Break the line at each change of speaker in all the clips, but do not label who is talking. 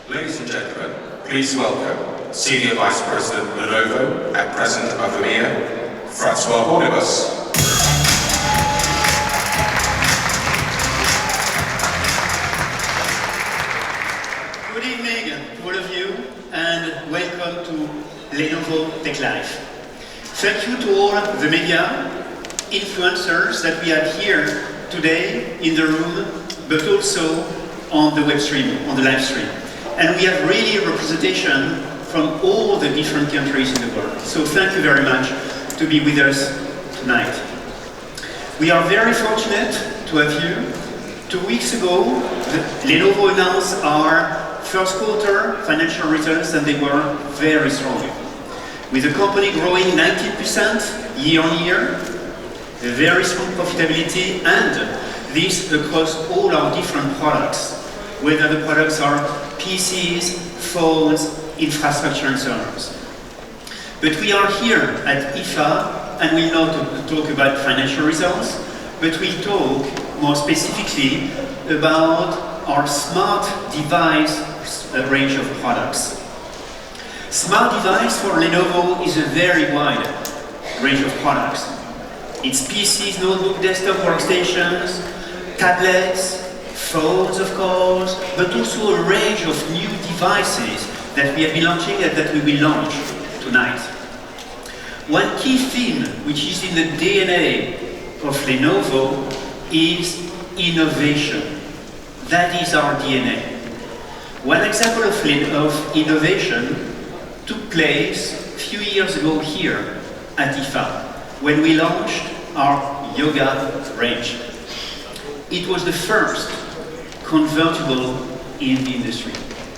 Ladies and gentlemen, please welcome Senior Vice President Lenovo and President of EMEA, Francois Bornibus.
Good evening to all of you and welcome to Lenovo Tech Live. Thank you to all the media, influencers that we have here today in the room, but also on the web stream, on the live stream. And we have really a representation from all the different countries in the world. So thank you very much to be with us tonight. We are very fortunate to have you. 2 weeks ago, Lenovo announced our first quarter financial results, and they were very strong. With the company growing 19% year on year, a very strong profitability, and this across all our different products, whether the products are PCs, phones, infrastructure and servers. But we are here at IFA and we'll not talk about financial results, but we'll talk more specifically about our smart device range of products. Smart device for Lenovo is a very wide range of products. It's PCs, notebook, desktop workstations, tablets, phones of course, but also a range of new devices that we have been launching and that we will launch tonight. One key theme which is in the DNA of Lenovo is innovation. That is our DNA. One example of innovation took place a few years ago here at IFA when we launched our yoga range. It was the first convertible in the industry.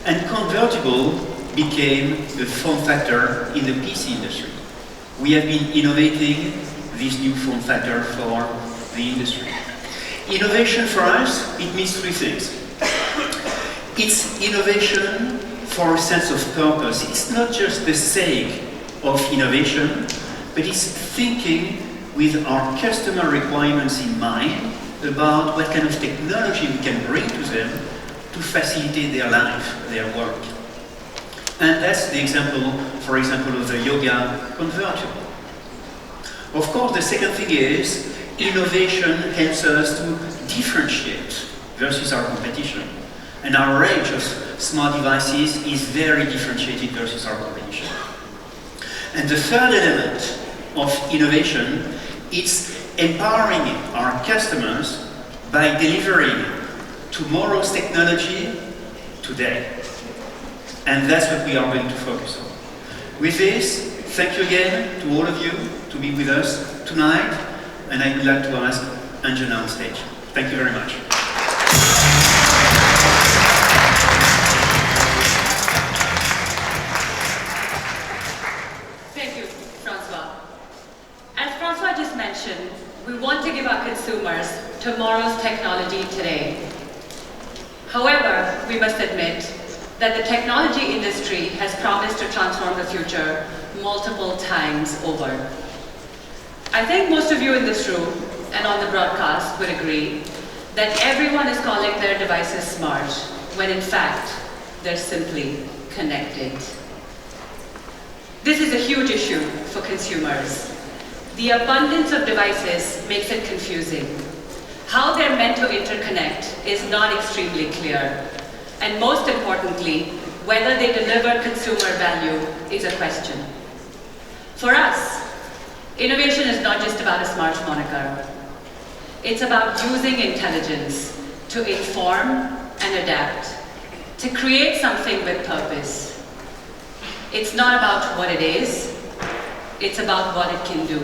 And convertible became the form factor in the PC industry. We have been innovating this new form factor for the industry. Innovation for us, it means three things. It's innovation for a sense of purpose. It's not just the sake of innovation, but it's thinking with our customer requirements in mind about what kind of technology we can bring to them to facilitate their life, their work. And that's the example, for example, of the yoga convertible. Of course, the second thing is innovation helps us to differentiate versus our competition. And our range of smart devices is very differentiated versus our competition. And the third element of innovation is empowering our customers by delivering tomorrow's technology today. And that's what we are going to focus on. With this, thank you again to all of you to be with us tonight, and I would like to ask Angela on stage. Thank you very much.
Thank you, Francois. As Francois just mentioned, we want to give our consumers tomorrow's technology today. However, we must admit that the technology industry has promised to transform the future multiple times over. I think most of you in this room and on the broadcast would agree that everyone is calling their devices smart, when in fact, they're simply connected. This is a huge issue for consumers. The abundance of devices makes it confusing. How they're meant to interconnect is not extremely clear. And most importantly, whether they deliver consumer value is a question. For us, innovation is not just about a smart moniker. It's about using intelligence to inform and adapt, to create something with purpose. It's not about what it is, it's about what it can do.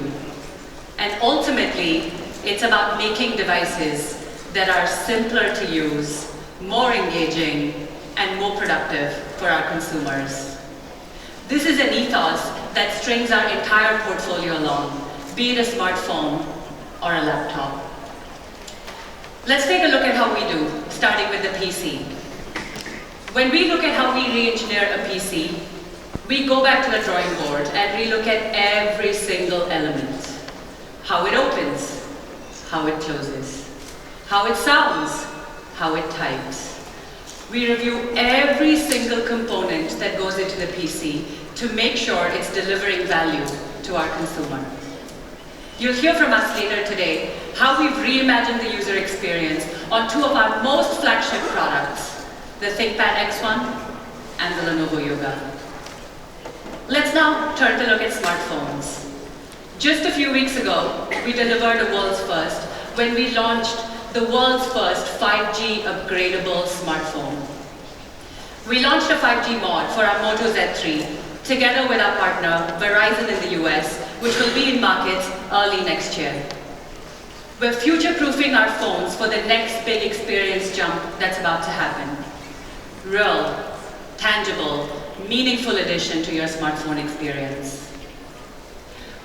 And ultimately, it's about making devices that are simpler to use, more engaging, and more productive for our consumers. This is an ethos that strings our entire portfolio along, be it a smartphone or a laptop. Let's take a look at how we do, starting with the PC. When we look at how we re-engineer a PC, we go back to the drawing board and we look at every single element. How it opens, how it closes, how it sounds, how it types. We review every single component that goes into the PC to make sure it's delivering value to our consumer. You'll hear from us later today how we've reimagined the user experience on two of our most flagship products, the ThinkPad X1 and the Lenovo Yoga. Let's now turn to look at smartphones. Just a few weeks ago, we delivered a world's first when we launched the world's first 5G upgradable smartphone. We launched a 5G mod for our Moto Z3 together with our partner Verizon in the US, which will be in markets early next year. We're future-proofing our phones for the next big experience jump that's about to happen. Real, tangible, meaningful addition to your smartphone experience.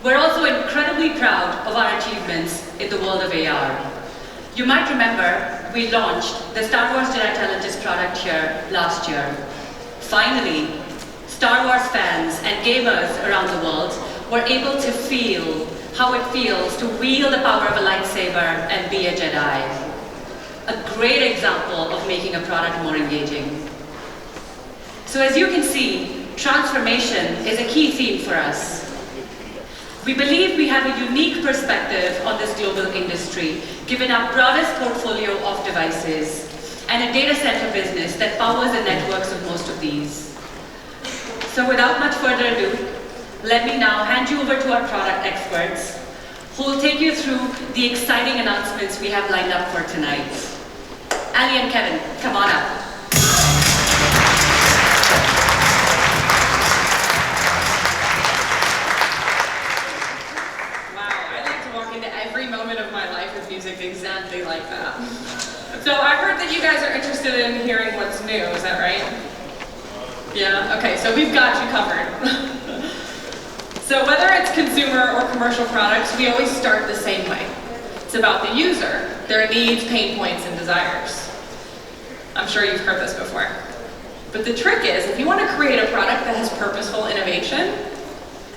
We're also incredibly proud of our achievements in the world of AR. You might remember we launched the Star Wars Jedi Challenges product here last year. Finally, Star Wars fans and gamers around the world were able to feel how it feels to wield the power of a lightsaber and be a Jedi. A great example of making a product more engaging. So as you can see, transformation is a key theme for us. We believe we have a unique perspective on this global industry, given our broadest portfolio of devices and a data center business that powers the networks of most of these. So without much further ado, let me now hand you over to our product experts, who will take you through the exciting announcements we have lined up for tonight. Ali and Kevin, come on up.
Exactly like that. So I heard that you guys are interested in hearing what's new, is that right? Yeah? Okay, so we've got you covered. So whether it's consumer or commercial products, we always start the same way. It's about the user, their needs, pain points, and desires. I'm sure you've heard this before. But the trick is, if you want to create a product that has purposeful innovation,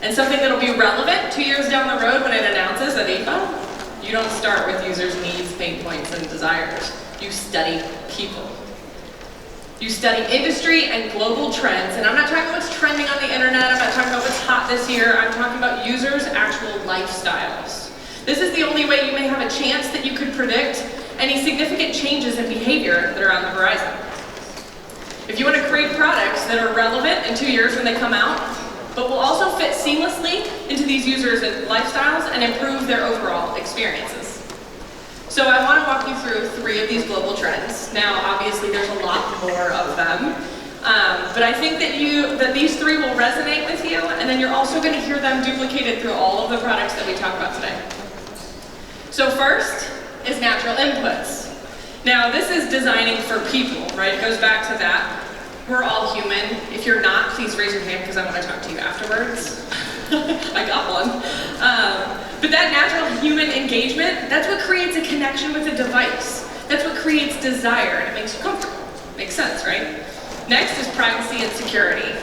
and something that'll be relevant 2 years down the road when it announces at IFA, you don't start with users' needs, pain points, and desires. You study people. You study industry and global trends, and I'm not talking about what's trending on the internet, I'm not talking about what's hot this year, I'm talking about users' actual lifestyles. This is the only way you may have a chance that you could predict any significant changes in behavior that are on the horizon. If you want to create products that are relevant in 2 years when they come out, but will also fit seamlessly into these users' lifestyles and improve their overall experiences. So I want to walk you through 3 of these global trends. Now, obviously, there's a lot more of them, but I think that these 3 will resonate with you, and then you're also going to hear them duplicated through all of the products that we talk about today. So first is natural inputs. Now, this is designing for people, right? It goes back to that. We're all human. If you're not, please raise your hand because I want to talk to you afterwards. I got one. But that natural human engagement, that's what creates a connection with a device. That's what creates desire, and it makes you comfortable. Makes sense, right? Next is privacy and security.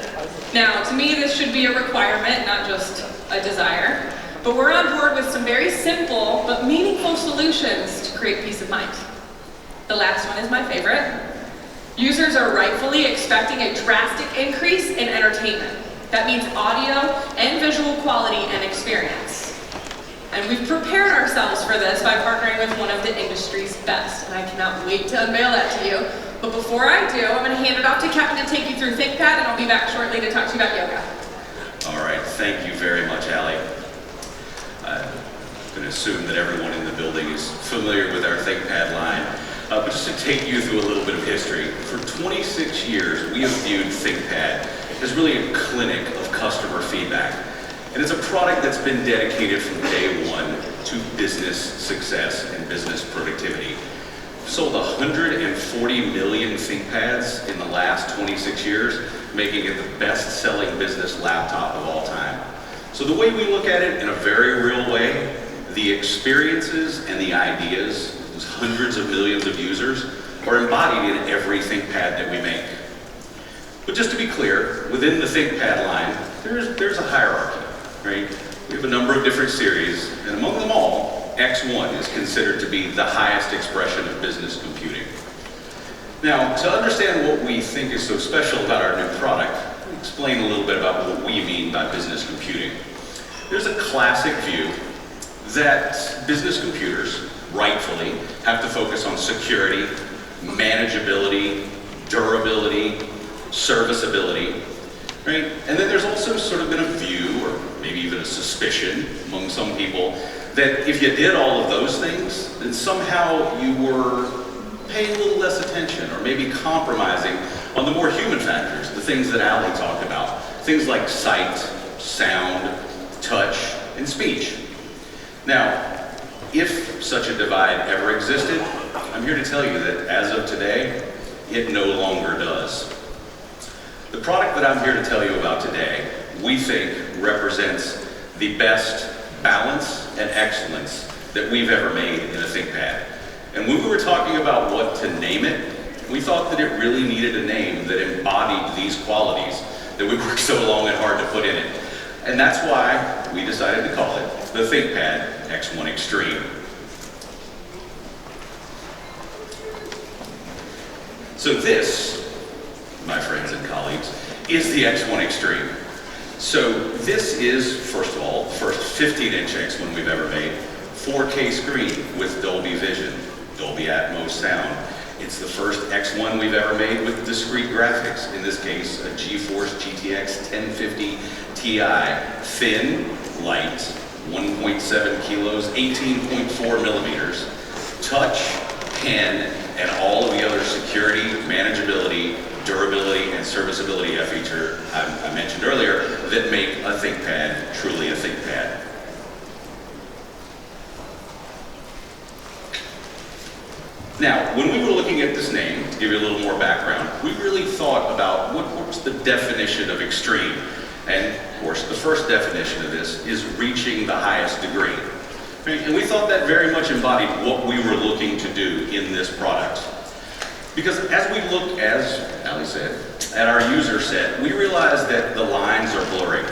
Now, to me, this should be a requirement, not just a desire. But we're on board with some very simple but meaningful solutions to create peace of mind. The last one is my favorite. Users are rightfully expecting a drastic increase in entertainment. That means audio and visual quality and experience. And we've prepared ourselves for this by partnering with one of the industry's best. And I cannot wait to unveil that to you. But before I do, I'm going to hand it off to Kevin to take you through ThinkPad, and I'll be back shortly to talk to you about yoga.
All right, thank you very much, Ali. I'm going to assume that everyone in the building is familiar with our ThinkPad line. But just to take you through a little bit of history, for 26 years we have viewed ThinkPad as really a clinic of customer feedback. And it's a product that's been dedicated from day one to business success and business productivity. We've sold 140 million ThinkPads in the last 26 years, making it the best-selling business laptop of all time. So the way we look at it in a very real way, the experiences and the ideas, those hundreds of millions of users, are embodied in every ThinkPad that we make. But just to be clear, within the ThinkPad line, there's a hierarchy, right? We have a number of different series, and among them all, X1 is considered to be the highest expression of business computing. Now, to understand what we think is so special about our new product, let me explain a little bit about what we mean by business computing. There's a classic view that business computers, rightfully, have to focus on security, manageability, durability, serviceability, right? And then there's also sort of been a view, or maybe even a suspicion among some people, that if you did all of those things, then somehow you were paying a little less attention, or maybe compromising on the more human factors, the things that Ali talked about. Things like sight, sound, touch, and speech. Now, if such a divide ever existed, I'm here to tell you that as of today, it no longer does. The product that I'm here to tell you about today, we think represents the best balance and excellence that we've ever made in a ThinkPad. And when we were talking about what to name it, we thought that it really needed a name that embodied these qualities that we worked so long and hard to put in it. And that's why we decided to call it the ThinkPad X1 Extreme. So this, my friends and colleagues, is the X1 Extreme. So this is, first of all, the first 15-inch X1 we've ever made, 4K screen with Dolby Vision, Dolby Atmos sound. It's the first X1 we've ever made with discrete graphics, in this case, a GeForce GTX 1050 Ti, thin, light, 1.7 kilos, 18.4 millimeters, touch, pen, and all of the other security, manageability, durability, and serviceability feature I mentioned earlier that make a ThinkPad truly a ThinkPad. Now, when we were looking at this name, to give you a little more background, we really thought about what's the definition of extreme. And of course, the first definition of this is reaching the highest degree. Right? And we thought that very much embodied what we were looking to do in this product. Because as we look, as Ali said, at our user set, we realized that the lines are blurring.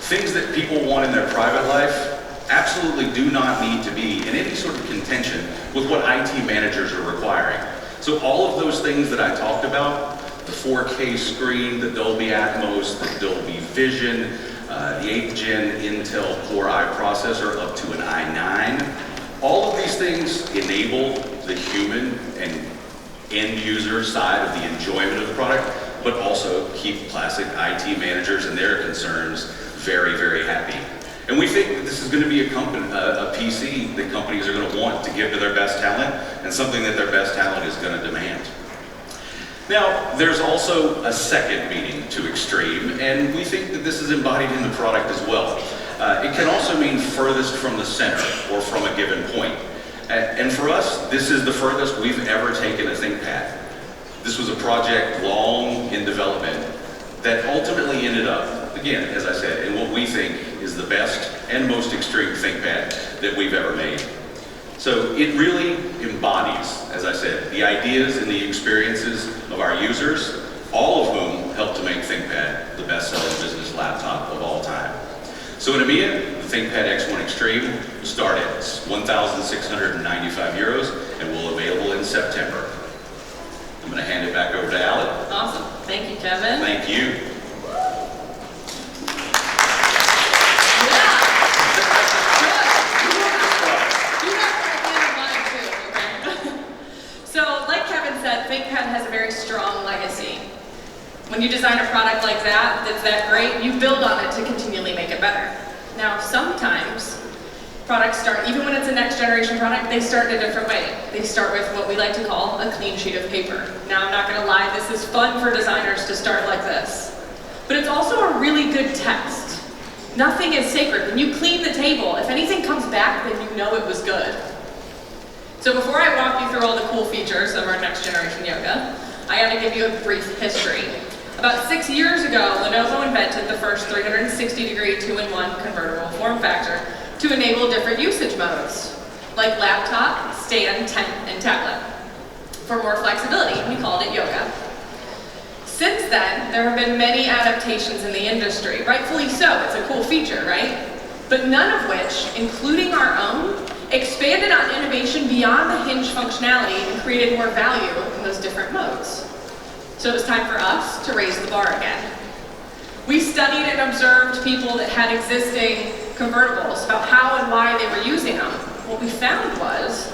Things that people want in their private life absolutely do not need to be in any sort of contention with what IT managers are requiring. So all of those things that I talked about, the 4K screen, the Dolby Atmos, the Dolby Vision, the 8th Gen Intel Core i processor up to an i9, all of these things enable the human and end user side of the enjoyment of the product, but also keep classic IT managers and their concerns very, very happy. And we think that this is going to be a PC that companies are going to want to give to their best talent, and something that their best talent is going to demand. Now, there's also a second meaning to extreme, and we think that this is embodied in the product as well. It can also mean furthest from the center, or from a given point. And for us, this is the furthest we've ever taken a ThinkPad. This was a project long in development that ultimately ended up, again, as I said, in what we think is the best and most extreme ThinkPad that we've ever made. So it really embodies, as I said, the ideas and the experiences of our users, all of whom help to make ThinkPad the best-selling business laptop of all time. So in EMEA, the ThinkPad X1 Extreme will start at 1,695 euros and will be available in September. I'm going to hand it back over to Ali.
Awesome. Thank you, Kevin.
Thank you.
ThinkPad has a very strong legacy. When you design a product like that, that's that great, you build on it to continually make it better. Now, sometimes products start, even when it's a next generation product, they start in a different way. They start with what we like to call a clean sheet of paper. Now, I'm not going to lie, this is fun for designers to start like this. But it's also a really good test. Nothing is sacred. When you clean the table, if anything comes back, then you know it was good. So before I walk you through all the cool features of our next generation Yoga, I got to give you a brief history. About 6 years ago, Lenovo invented the first 360-degree 2-in-1 convertible form factor to enable different usage modes, like laptop, stand, tent, and tablet. For more flexibility, we called it Yoga. Since then, there have been many adaptations in the industry. Rightfully so, it's a cool feature, right? But none of which, including our own, expanded on innovation beyond the hinge functionality and created more value in those different modes. So it was time for us to raise the bar again. We studied and observed people that had existing convertibles about how and why they were using them. What we found was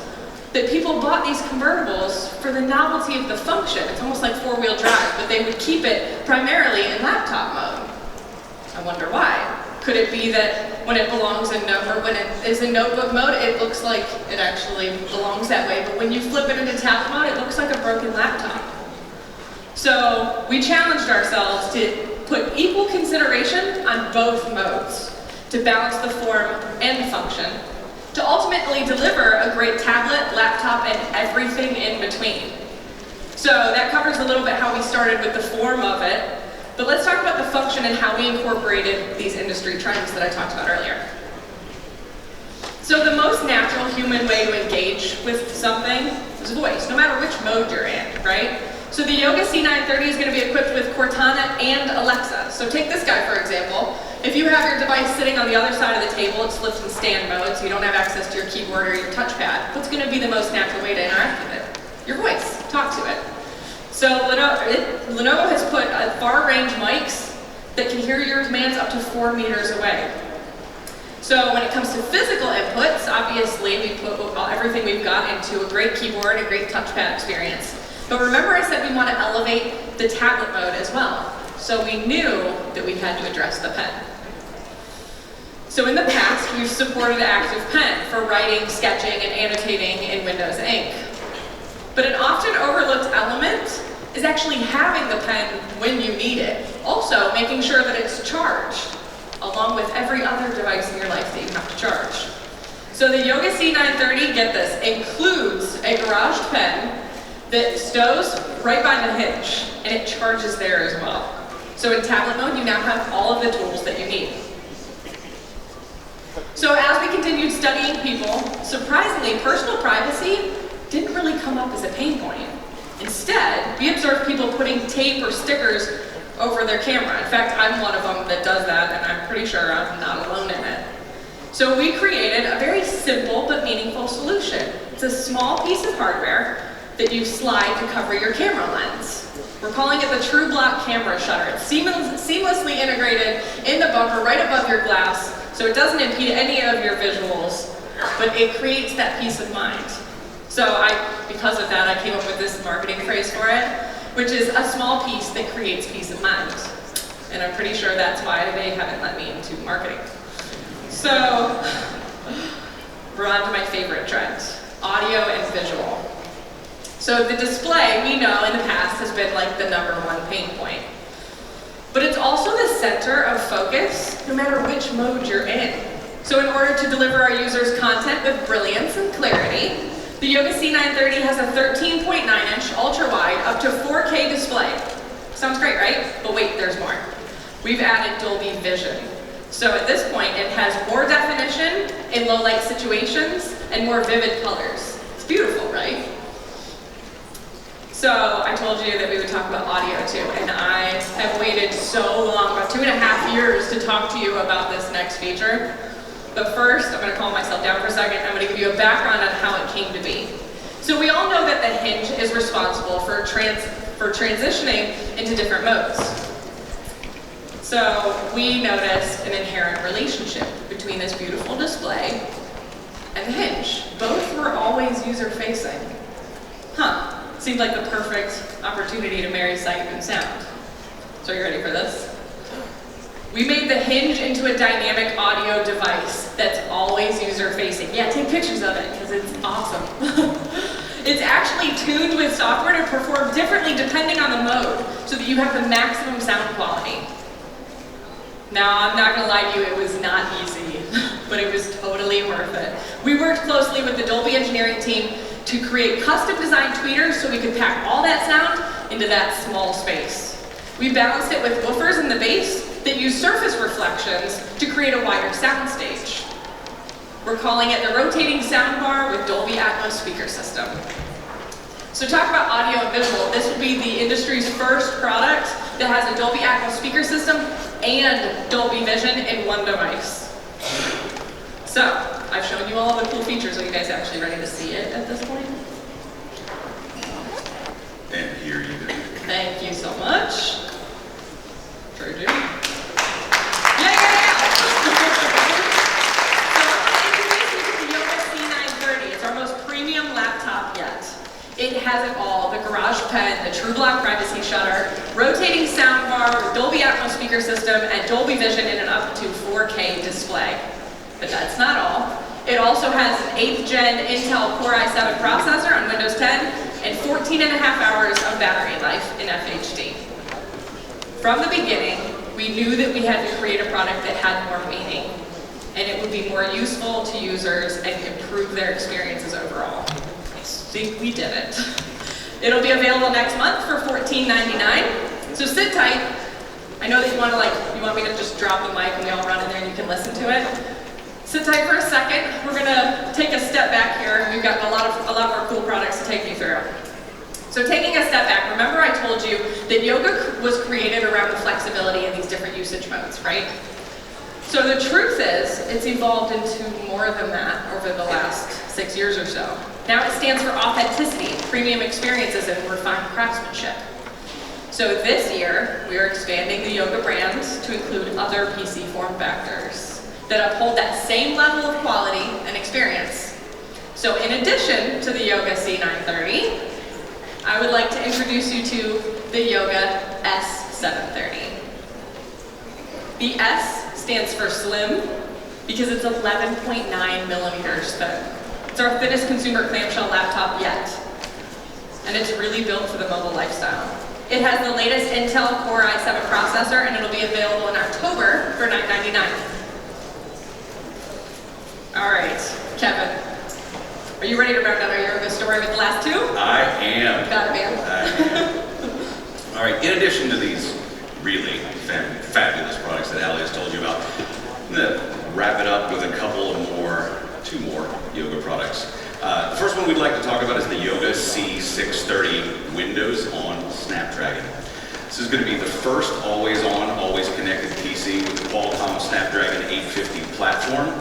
that people bought these convertibles for the novelty of the function. It's almost like four-wheel drive, but they would keep it primarily in laptop mode. I wonder why. Could it be that when it belongs in when it is in notebook mode, it looks like it actually belongs that way, but when you flip it into tablet mode, it looks like a broken laptop. So we challenged ourselves to put equal consideration on both modes, to balance the form and function, to ultimately deliver a great tablet, laptop, and everything in between. So that covers a little bit how we started with the form of it, but let's talk about the function and how we incorporated these industry trends that I talked about earlier. So the most natural human way to engage with something is voice, no matter which mode you're in, right? So the Yoga C930 is going to be equipped with Cortana and Alexa. So take this guy, for example. If you have your device sitting on the other side of the table, it's flipped in stand mode, so you don't have access to your keyboard or your touchpad. What's going to be the most natural way to interact with it? Your voice. Talk to it. So Lenovo has put far-range mics that can hear your commands up to 4 meters away. So when it comes to physical inputs, obviously we put everything we've got into a great keyboard and a great touchpad experience. But remember I said we want to elevate the tablet mode as well. So we knew that we had to address the pen. So in the past, we've supported Active Pen for writing, sketching, and annotating in Windows Ink. But an often overlooked element is actually having the pen when you need it. Also, making sure that it's charged, along with every other device in your life that you have to charge. So the Yoga C930, get this, includes a garaged pen that stows right by the hinge, and it charges there as well. So in tablet mode, you now have all of the tools that you need. So as we continued studying people, surprisingly, personal privacy didn't really come up as a pain point. Instead, we observed people putting tape or stickers over their camera. In fact, I'm one of them that does that, and I'm pretty sure I'm not alone in it. So we created a very simple but meaningful solution. It's a small piece of hardware that you slide to cover your camera lens. We're calling it the True Block Camera Shutter. It's seamlessly integrated in the bumper right above your glass, so it doesn't impede any of your visuals, but it creates that peace of mind. So because of that, I came up with this marketing phrase for it, which is a small piece that creates peace of mind. And I'm pretty sure that's why they haven't let me into marketing. So we're on to my favorite trend, audio and visual. So the display, we know in the past, has been like the #1 pain point. But it's also the center of focus, no matter which mode you're in. So in order to deliver our users content with brilliance and clarity, the Yoga C930 has a 13.9-inch ultra-wide up to 4K display. Sounds great, right? But wait, there's more. We've added Dolby Vision. So at this point, it has more definition in low-light situations and more vivid colors. It's beautiful, right? So I told you that we would talk about audio too, and I have waited so long, about 2.5 years, to talk to you about this next feature. But first, I'm going to calm myself down for a second. I'm going to give you a background on how it came to be. So we all know that the hinge is responsible for transitioning into different modes. So we noticed an inherent relationship between this beautiful display and the hinge. Both were always user-facing. Seemed like the perfect opportunity to marry sight and sound. So are you ready for this? We made the hinge into a dynamic audio device that's always user-facing. Yeah, take pictures of it, because it's awesome. It's actually tuned with software to perform differently depending on the mode, so that you have the maximum sound quality. Now, I'm not going to lie to you, it was not easy, but it was totally worth it. We worked closely with the Dolby engineering team to create custom-designed tweeters so we could pack all that sound into that small space. We balanced it with woofers in the bass that use surface reflections to create a wider sound stage. We're calling it the rotating soundbar with Dolby Atmos speaker system. So talk about audio and visual. This would be the industry's first product that has a Dolby Atmos speaker system and Dolby Vision in one device. So, I've shown you all the cool features. Are you guys actually ready to see it at this point?
And here you go.
Thank you so much. Sure do. Yeah! So I'm going to introduce you to the Yoga C930. It's our most premium laptop yet. It has it all: the Garage Pen, the True Block privacy shutter, rotating soundbar, Dolby Atmos speaker system, and Dolby Vision in an up to 4K display. But that's not all. It also has an 8th gen Intel Core i7 processor on Windows 10 and 14 and a half hours of battery life in FHD. From the beginning, we knew that we had to create a product that had more meaning, and it would be more useful to users and improve their experiences overall. I think we did it. It'll be available next month for $14.99. So sit tight. I know that you want me to just drop the mic and we all run in there and you can listen to it. Sit tight for a second. We're gonna take a step back here. We've got a lot more cool products to take you through. So taking a step back, remember I told you that yoga was created around the flexibility in these different usage modes, right? So the truth is, it's evolved into more than that over the last 6 years or so. Now it stands for authenticity, premium experiences, and refined craftsmanship. So this year, we are expanding the yoga brand to include other PC form factors that uphold that same level of quality and experience. So in addition to the Yoga C930, I would like to introduce you to the Yoga S730. The S stands for slim because it's 11.9 millimeters thin. It's our thinnest consumer clamshell laptop yet, and it's really built for the mobile lifestyle. It has the latest Intel Core i7 processor, and it'll be available in October for $9.99. All right, Kevin, are you ready to round out our yoga story with the last two?
I am.
Got it, man.
I am. All right, in addition to these really fabulous products that Ali has told you about, I'm going to wrap it up with two more yoga products. The first one we'd like to talk about is the Yoga C630 Windows on Snapdragon. This is going to be the first always-on, always-connected PC with the Qualcomm Snapdragon 850 platform.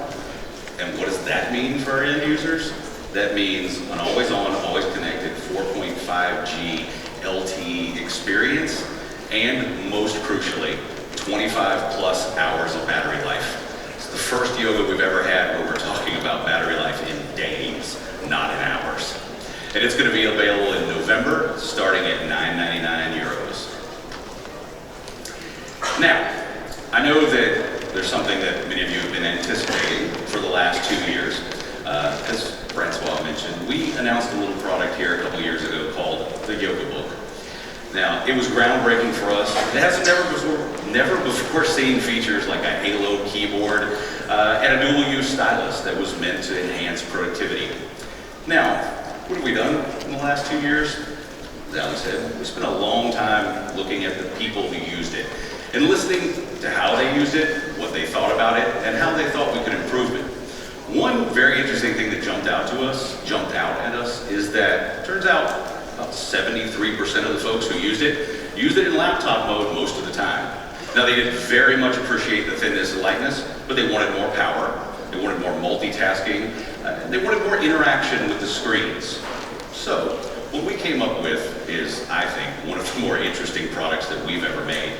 And what does that mean for our end users? That means an always-on, always-connected 4.5G LTE experience, and most crucially, 25 plus hours of battery life. It's the first yoga we've ever had where we're talking about battery life in days, not in hours. And it's going to be available in November, starting at €9.99. Now, I know that there's something that many of you have been anticipating for the last 2 years. As Francois mentioned, we announced a little product here a couple years ago called the Yoga Book. Now, it was groundbreaking for us. It has never before seen features like a Halo keyboard and a dual-use stylus that was meant to enhance productivity. Now, what have we done in the last 2 years? As Ali said, we spent a long time looking at the people who used it and listening to how they used it, what they thought about it, and how they thought we could improve it. One very interesting thing that jumped out at us, is that it turns out about 73% of the folks who used it in laptop mode most of the time. Now they did very much appreciate the thinness and lightness, but they wanted more power, they wanted more multitasking, they wanted more interaction with the screens. So what we came up with is, I think, one of the more interesting products that we've ever made.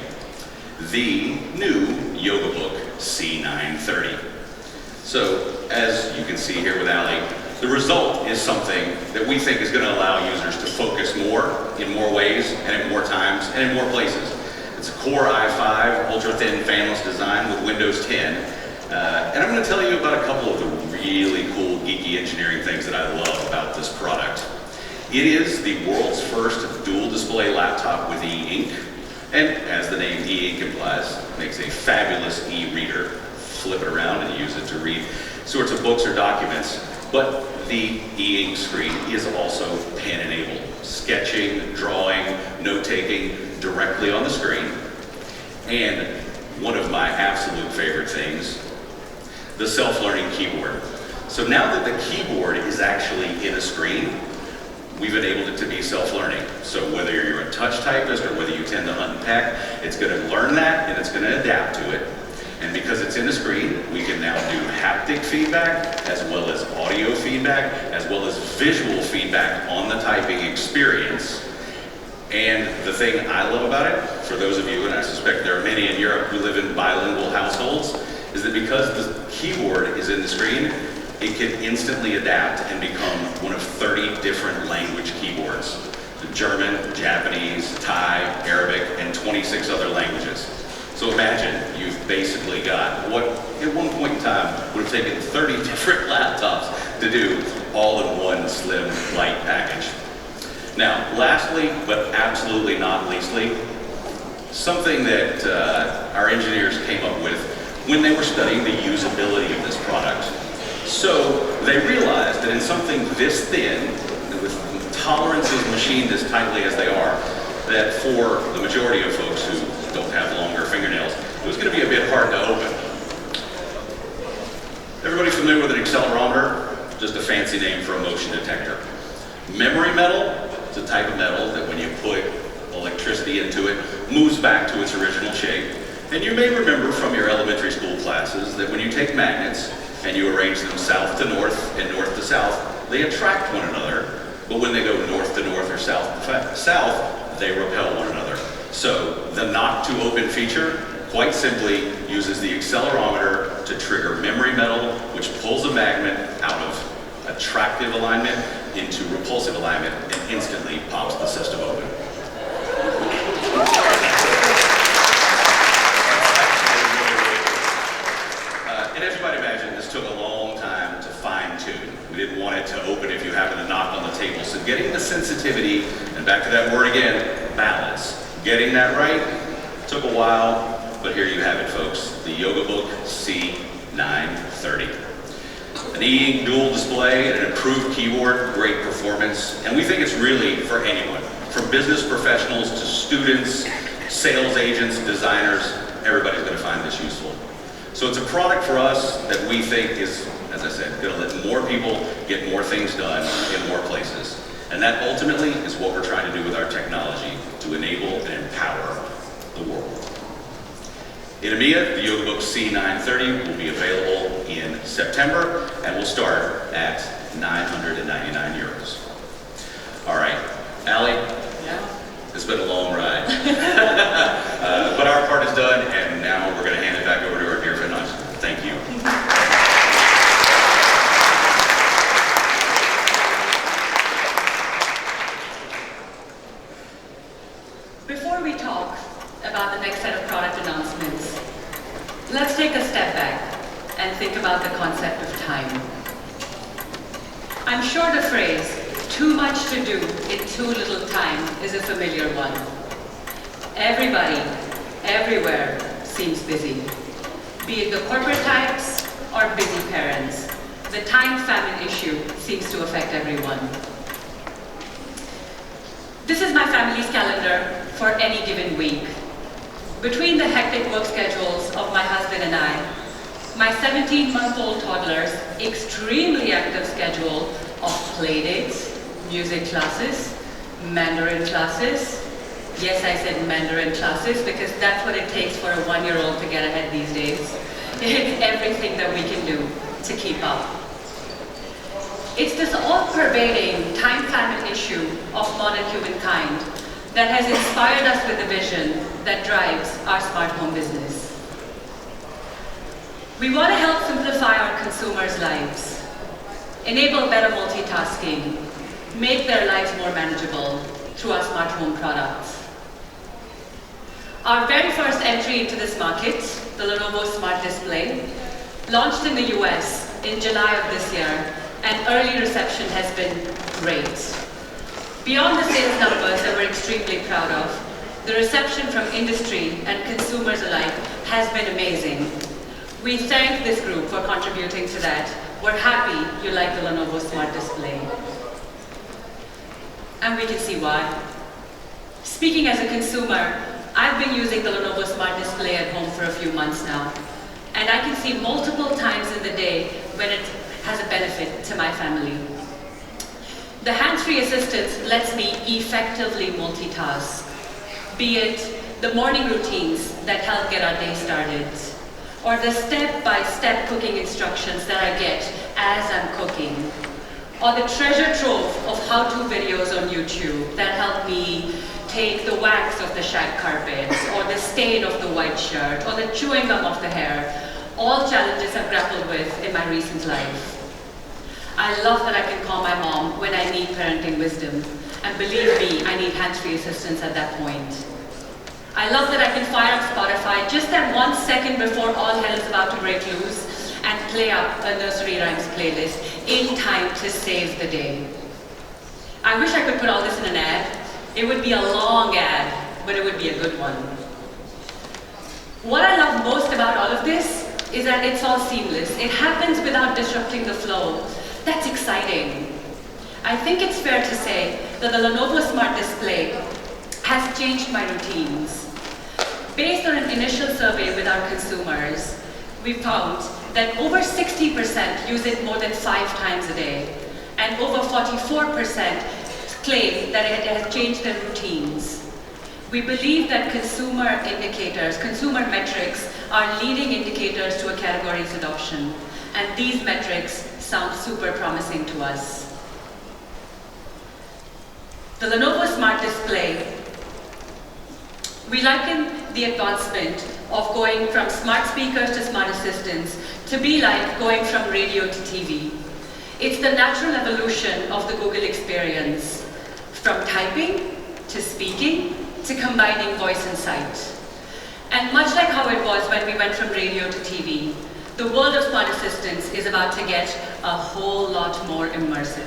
The new Yoga Book C930. So, as you can see here with Ali, the result is something that we think is going to allow users to focus more, in more ways, and at more times, and in more places. It's a Core i5, ultra-thin fanless design with Windows 10. And I'm going to tell you about a couple of the really cool, geeky engineering things that I love about this product. It is the world's first dual display laptop with e-ink. And as the name e-ink implies, makes a fabulous e-reader. Flip it around and use it to read sorts of books or documents. But the e-ink screen is also pen-enabled. Sketching, drawing, note-taking directly on the screen. And one of my absolute favorite things, the self-learning keyboard. So now that the keyboard is actually in a screen, we've enabled it to be self-learning. So whether you're a touch typist or whether you tend to hunt and peck, it's going to learn that and it's going to adapt to it. And because it's in the screen, we can now do haptic feedback, as well as audio feedback, as well as visual feedback on the typing experience. And the thing I love about it, for those of you, and I suspect there are many in Europe who live in bilingual households, is that because the keyboard is in the screen, it can instantly adapt and become one of 30 different language keyboards. German, Japanese, Thai, Arabic, and 26 other languages. So imagine you've basically got what at one point in time would have taken 30 different laptops to do all in one slim, light package. Now, lastly, but absolutely not leastly, something that our engineers came up with when they were studying the usability of this product. So they realized that in something this thin, with tolerances machined as tightly as they are, that for the majority of folks who don't have longer fingernails, it was going to be a bit hard to open. Everybody familiar with an accelerometer? Just a fancy name for a motion detector. Memory metal, it's a type of metal that when you put electricity into it, moves back to its original shape. And you may remember from your elementary school classes that when you take magnets and you arrange them south to north and north to south, they attract one another. But when they go north to north or south to south, they repel one another. So the knock to open feature quite simply uses the accelerometer to trigger memory metal, which pulls a magnet out of attractive alignment into repulsive alignment and instantly pops the system open. And as you might imagine, this took a long time to fine-tune. We didn't want it to open if you happen to knock on the table. So getting the sensitivity, and back to that word again, balance. Getting that right took a while, but here you have it, folks. The YogaBook C930. An e-ink dual display, an improved keyboard, great performance, and we think it's really for anyone. From business professionals to students, sales agents, designers, everybody's going to find this useful. So it's a product for us that we think is, as I said, going to let more people get more things done in more places. And that ultimately is what we're trying to do with our technology, to enable and empower the world. In EMEA, the YogaBook C930 will be available in September and will start at 999 euros. All right, Allie?
Yeah?
It's been a long ride. But our part is done, and now we're going to hand it back over to our dear friend. Thank you.
Before we talk about the next set of product announcements, let's take a step back and think about the concept of time. I'm sure the phrase, too much to do in too little time, is a familiar one. Everybody, everywhere, seems busy. Be it the corporate types or busy parents, the time famine issue seems to affect everyone. This is my family's calendar for any given week. Between the hectic work schedules of my husband and I, my 17-month-old toddler's extremely active schedule of play dates, music classes, Mandarin classes. Yes, I said Mandarin classes because that's what it takes for a 1-year-old to get ahead these days. It's everything that we can do to keep up. It's this all-pervading time famine issue of modern humankind that has inspired us with the vision that drives our smart home business. We want to help simplify our consumers' lives, enable better multitasking, make their lives more manageable through our smart home products. Our very first entry into this market, the Lenovo Smart Display, launched in the US in July of this year, and early reception has been great. Beyond the sales numbers that we're extremely proud of, the reception from industry and consumers alike has been amazing. We thank this group for contributing to that. We're happy you like the Lenovo Smart Display. And we can see why. Speaking as a consumer, I've been using the Lenovo Smart Display at home for a few months now, and I can see multiple times in the day when it has a benefit to my family. The hands-free assistance lets me effectively multitask, be it the morning routines that help get our day started, or the step-by-step cooking instructions that I get as I'm cooking, or the treasure trove of how-to videos on YouTube that help me take the wax of the shag carpets, or the stain of the white shirt, or the chewing gum of the hair, all challenges I've grappled with in my recent life. I love that I can call my mom when I need parenting wisdom, and believe me, I need hands-free assistance at that point. I love that I can fire up Spotify just that 1 second before all hell is about to break loose and play up a nursery rhymes playlist in time to save the day. I wish I could put all this in an ad. It would be a long ad, but it would be a good one. What I love most about all of this is that it's all seamless. It happens without disrupting the flow. That's exciting. I think it's fair to say that the Lenovo Smart Display has changed my routines. Based on an initial survey with our consumers, we found that over 60% use it more than 5 times a day, and over 44% claim that it has changed their routines. We believe that consumer indicators, consumer metrics, are leading indicators to a category's adoption, and these metrics sound super promising to us. The Lenovo Smart Display, we liken the advancement of going from smart speakers to smart assistants to be like going from radio to TV. It's the natural evolution of the Google experience, from typing to speaking to combining voice and sight. And much like how it was when we went from radio to TV, the world of smart assistants is about to get a whole lot more immersive.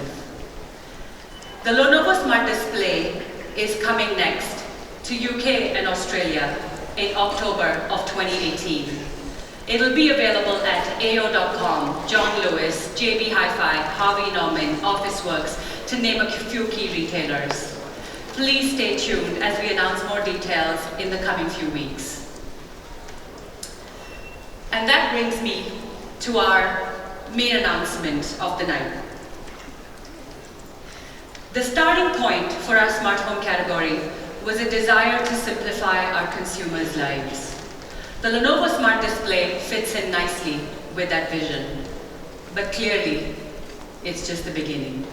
The Lenovo Smart Display is coming next to UK and Australia in October of 2018. It'll be available at AO.com, John Lewis, JB Hi-Fi, Harvey Norman, Officeworks, to name a few key retailers. Please stay tuned as we announce more details in the coming few weeks. And that brings me to our main announcement of the night. The starting point for our smart home category was a desire to simplify our consumers' lives. The Lenovo Smart Display fits in nicely with that vision, but clearly, it's just the beginning.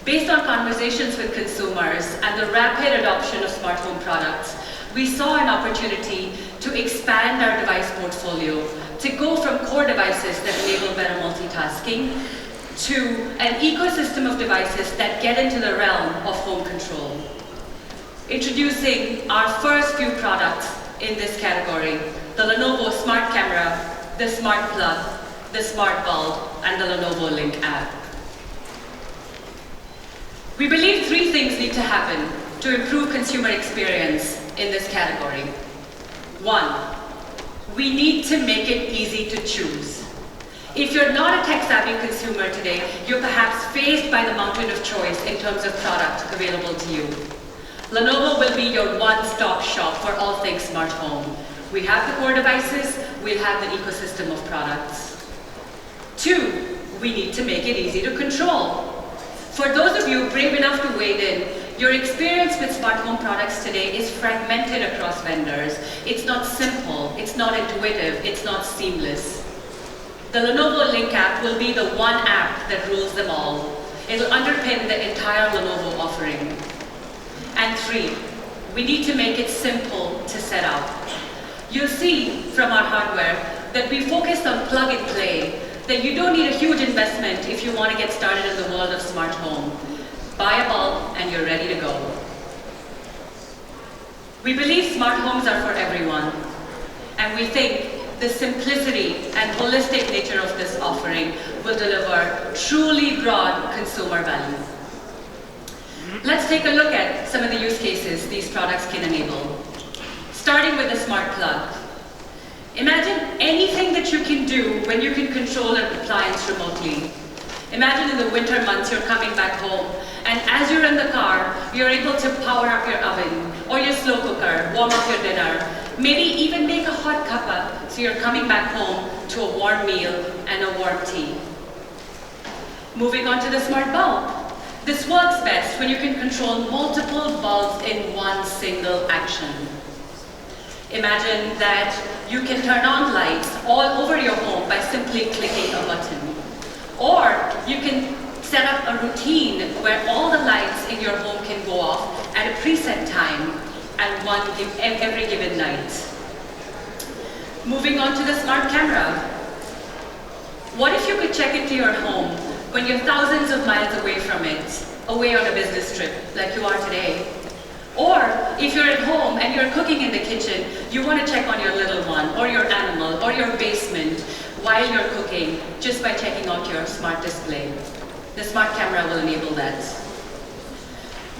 Based on conversations with consumers and the rapid adoption of smart home products, we saw an opportunity to expand our device portfolio, to go from core devices that enable better multitasking to an ecosystem of devices that get into the realm of home control. Introducing our first few products in this category, the Lenovo Smart Camera, the Smart Plug, the Smart Bulb, and the Lenovo Link app. We believe 3 things need to happen to improve consumer experience in this category. 1, we need to make it easy to choose. If you're not a tech-savvy consumer today, you're perhaps faced by the mountain of choice in terms of product available to you. Lenovo will be your one-stop shop for all things smart home. We have the core devices, we'll have the ecosystem of products. 2, we need to make it easy to control. For those of you brave enough to wade in, your experience with smart home products today is fragmented across vendors. It's not simple, it's not intuitive, it's not seamless. The Lenovo Link app will be the one app that rules them all. It'll underpin the entire Lenovo offering. And 3, we need to make it simple to set up. You'll see from our hardware that we focused on plug and play, that you don't need a huge investment if you want to get started in the world of smart home. Buy a bulb and you're ready to go. We believe smart homes are for everyone, and we think the simplicity and holistic nature of this offering will deliver truly broad consumer value. Let's take a look at some of the use cases these products can enable. Starting with the Smart Plug. Imagine anything that you can do when you can control an appliance remotely. Imagine in the winter months you're coming back home, and as you're in the car, you're able to power up your oven or your slow cooker, warm up your dinner, maybe even make a hot cuppa so you're coming back home to a warm meal and a warm tea. Moving on to the Smart Bulb. This works best when you can control multiple bulbs in one single action. Imagine that you can turn on lights all over your home by simply clicking a button. Or you can set up a routine where all the lights in your home can go off at a preset time and every given night. Moving on to the smart camera. What if you could check into your home when you're thousands of miles away from it, away on a business trip like you are today? Or if you're at home and you're cooking in the kitchen, you want to check on your little one, or your animal, or your basement while you're cooking, just by checking out your smart display. The smart camera will enable that.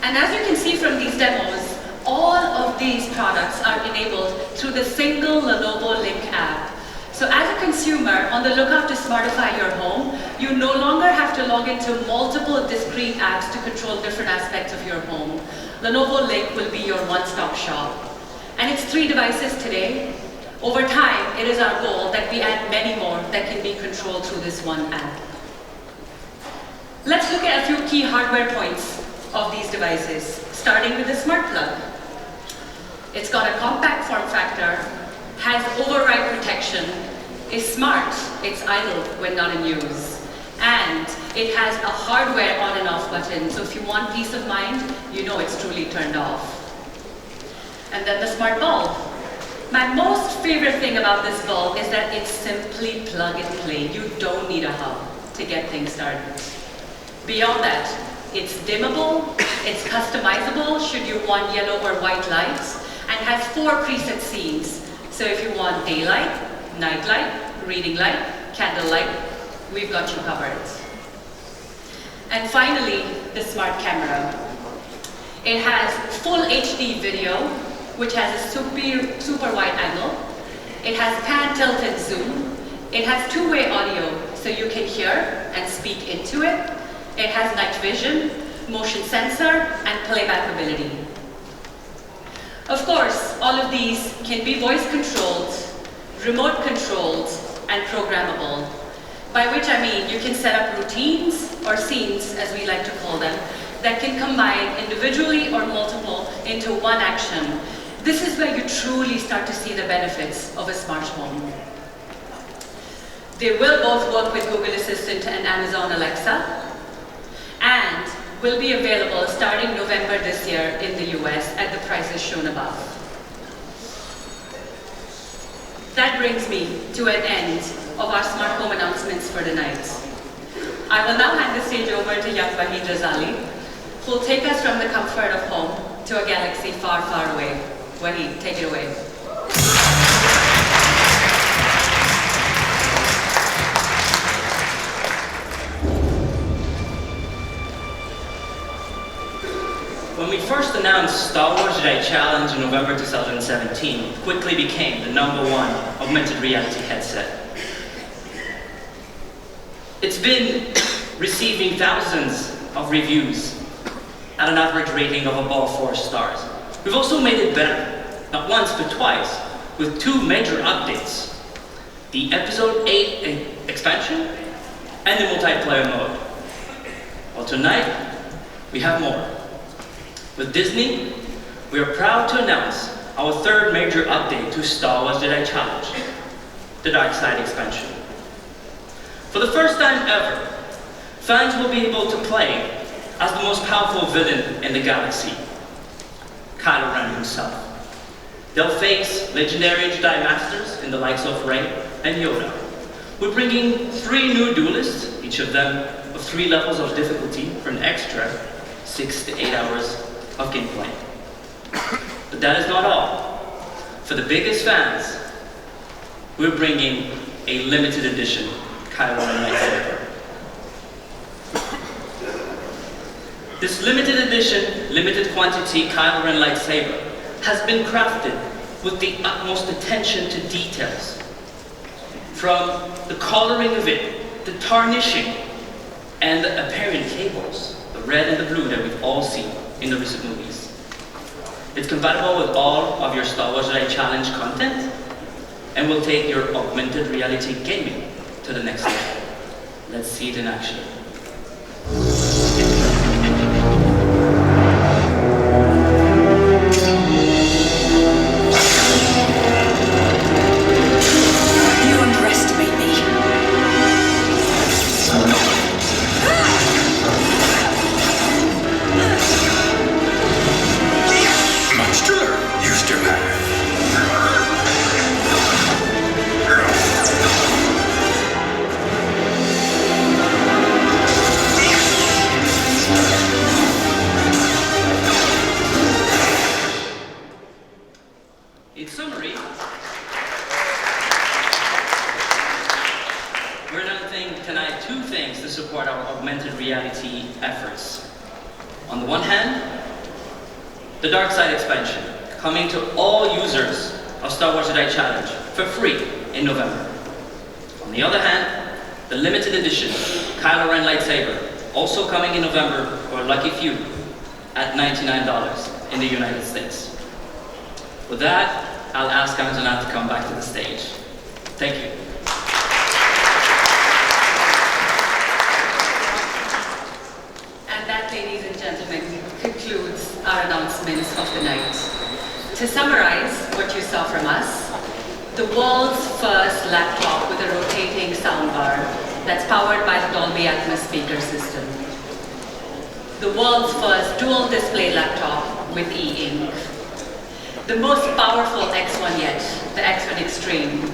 And as you can see from these demos, all of these products are enabled through the single Lenovo Link app. So as a consumer on the lookout to smartify your home, you no longer have to log into multiple discrete apps to control different aspects of your home. Lenovo Link will be your one-stop shop. And it's 3 devices today. Over time, it is our goal that we add many more that can be controlled through this one app. Let's look at a few key hardware points of these devices, starting with the smart plug. It's got a compact form factor, has override protection, is smart, it's idle when not in use, and it has a hardware on and off button, so if you want peace of mind, you know it's truly turned off. And then the smart bulb. My most favorite thing about this bulb is that it's simply plug and play. You don't need a hub to get things started. Beyond that, it's dimmable, it's customizable should you want yellow or white lights, and has 4 preset scenes. So if you want daylight, night light, reading light, candle light, we've got you covered. And finally, the smart camera. It has full HD video, which has a super wide angle. It has pan, tilt, and zoom. It has 2-way audio, so you can hear and speak into it. It has night vision, motion sensor, and playback ability. Of course, all of these can be voice controlled, remote controlled, and programmable. By which I mean you can set up routines, or scenes as we like to call them, that can combine individually or multiple into one action. This is where you truly start to see the benefits of a smart home. They will both work with Google Assistant and Amazon Alexa, and will be available starting November this year in the US at the prices shown above. That brings me to an end of our smart home announcements for the night. I will now hand the stage over to young Wahid Razali, who will take us from the comfort of home to a galaxy far, far away. Wahid, take it away.
When we first announced Star Wars Jedi Challenge in November 2017, it quickly became the #1 augmented reality headset. It's been receiving thousands of reviews at an average rating of above 4 stars. We've also made it better, not once but twice, with 2 major updates: the Episode 8 expansion and the multiplayer mode. Well, tonight, we have more. With Disney, we are proud to announce our 3rd major update to Star Wars Jedi Challenge, the Dark Side expansion. For the first time ever, fans will be able to play as the most powerful villain in the galaxy, Kylo Ren himself. They'll face legendary Jedi Masters in the likes of Rey and Yoda. We're bringing 3 new duelists, each of them of 3 levels of difficulty for an extra 6 to 8 hours of gameplay. But that is not all. For the biggest fans, we're bringing a limited edition Kylo Ren lightsaber. This limited edition, limited quantity Kylo Ren lightsaber has been crafted with the utmost attention to details. From the coloring of it, the tarnishing, and the apparent cables, the red and the blue that we've all seen in the recent movies. It's compatible with all of your Star Wars Jedi Challenge content, and will take your augmented reality gaming to the next level. Let's see it in action. tonight two things to support our augmented reality efforts. On the one hand, the Dark Side expansion, coming to all users of Star Wars Jedi Challenge for free in November. On the other hand, the limited edition Kylo Ren lightsaber, also coming in November for a lucky few at $99 in the United States. With that, I'll ask Antoinette to come back to the stage. Thank you.
And that, ladies and gentlemen, concludes our announcements of the night. To summarize what you saw from us, the world's first laptop with a rotating soundbar that's powered by the Dolby Atmos speaker system. The world's first dual display laptop with e-ink. The most powerful X1 yet, the X1 Extreme.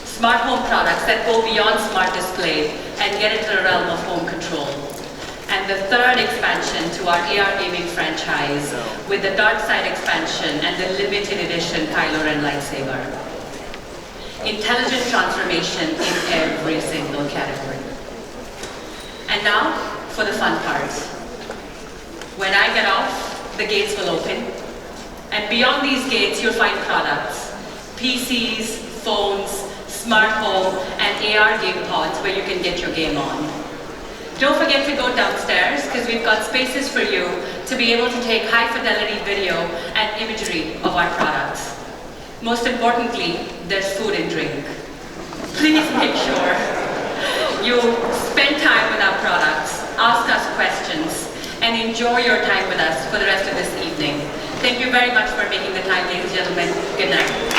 Smart home products that go beyond smart display and get into the realm of home control. And the third expansion to our AR gaming franchise with the Dark Side expansion and the limited edition Kylo Ren lightsaber. Intelligent transformation in every single category. And now for the fun part. When I get off, the gates will open. And beyond these gates, you'll find products. PCs, phones, smart home, and AR game pods where you can get your game on. Don't forget to go downstairs because we've got spaces for you to be able to take high fidelity video and imagery of our products. Most importantly, there's food and drink. Please make sure you spend time with our products, ask us questions, and enjoy your time with us for the rest of this evening. Thank you very much for making the time, ladies and gentlemen. Good night.